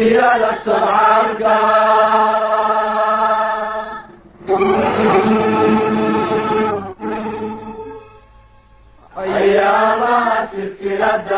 وقتها للصعارقة أيامها سلسلة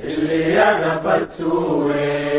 اللي يغفل سوري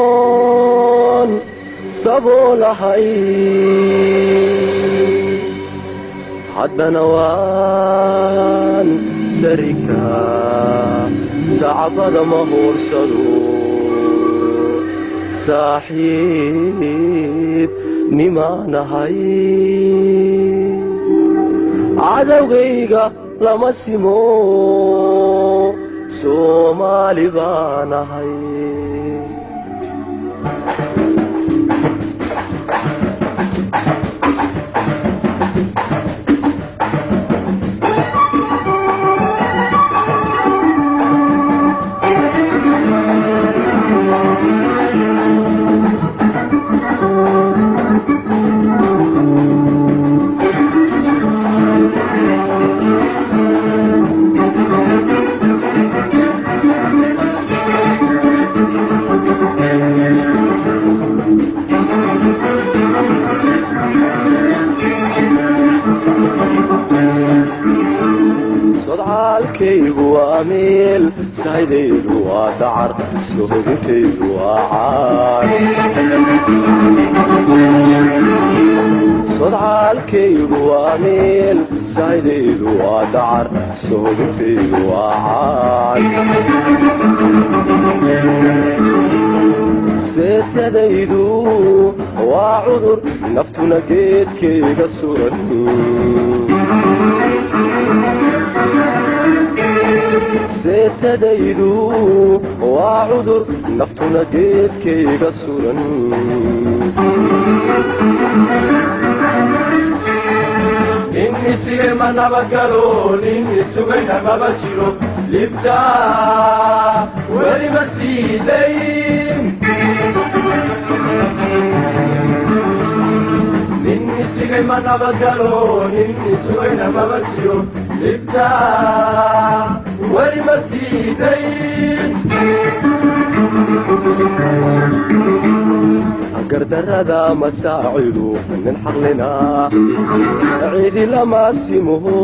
inkastoon saboolahay haddana waan sarika sacbada ma huursado saaxiib nimaanahay cadowgayga lama simo soomaali baanahay sodcaalkaygu waa meel saydaydu waa dacar sohogintaydu waa caad sodcaalkaygu waa meel saydaydu waa dacar sohogintaydu waa caad seetadaydu waa cudur naftuna geedkayga suran seetadaydu waa cudur naftuna geedkayga suran nin isige ma nabadgalo nin isugayna maba jiro libtaa weli ma siidayn nin isigay ma nabadgalo nin isugayna maba jiro libtaa weli ma siidayn gardarrada masaacidu nin xaqlina ciidi lama simuhu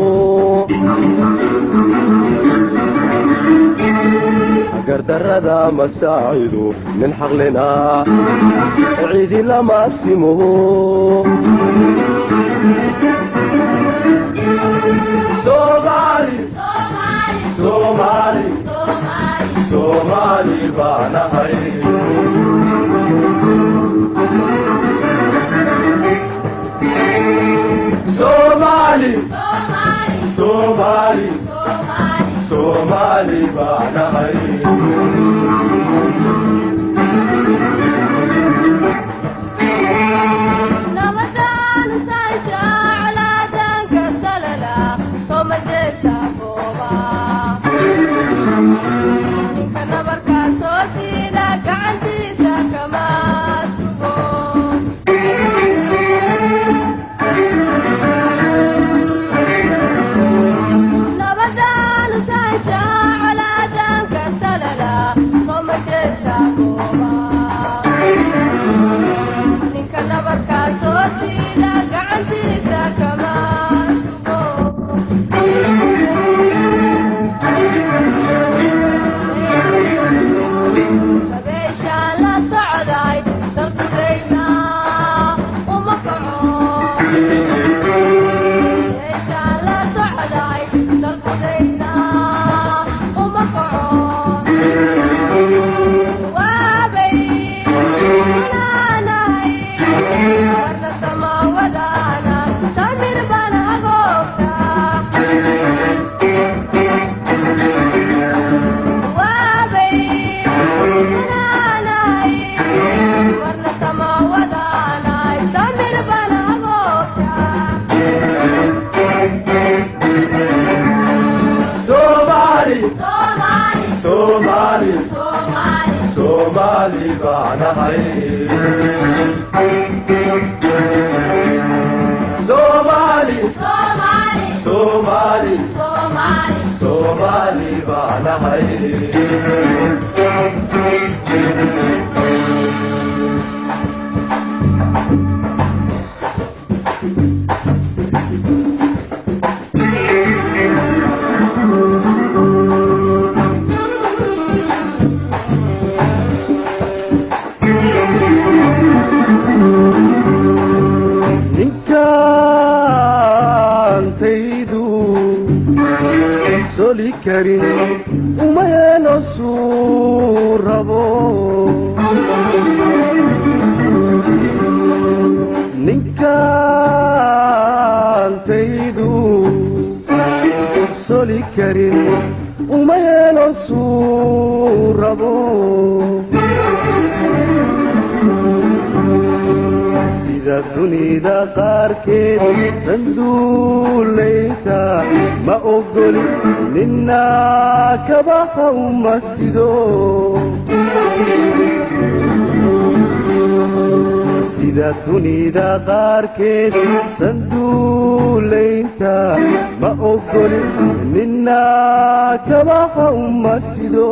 gardarrada masaacidu nin xaqlina ciidi lama simuhu Somali Somali Somali baanahay Somali Somali Somali baanahay Somali baanahay Somali Somali Somali baanahay soli karin uma yeelo suu rabo ninkaantaydu soli karin uma yeelo suu rabo sida dunida qaarkeed sanduulayta ma ogoli nina kabaha uma sido sida dunida qaarkeed sanduulayta ma ogoli nina kabaha uma sido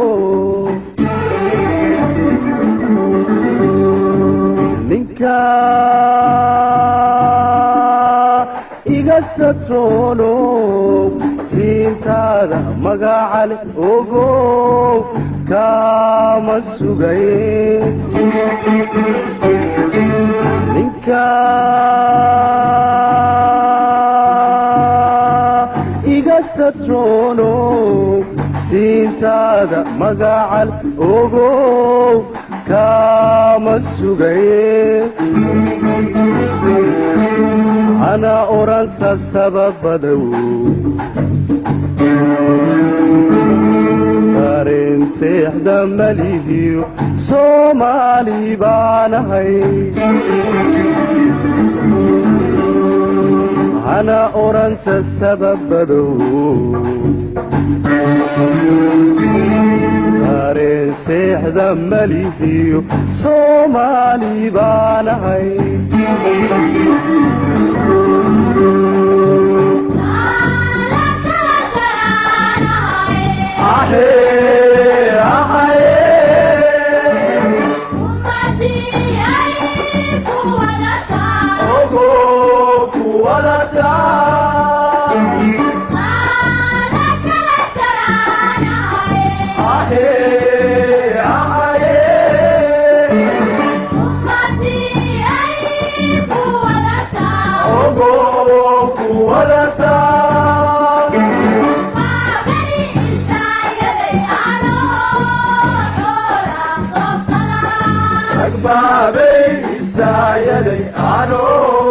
ninka iga satroono siintaada magacale ogow kama sugaye ninka iga satroono siintaada magacale ogow kama sugaye ana oransa sababadow dareen seexda malihiyo soomaali baanahay ana oransa sababadow dareen seexda malihiyo soomaali baanahay Baby, say, I know,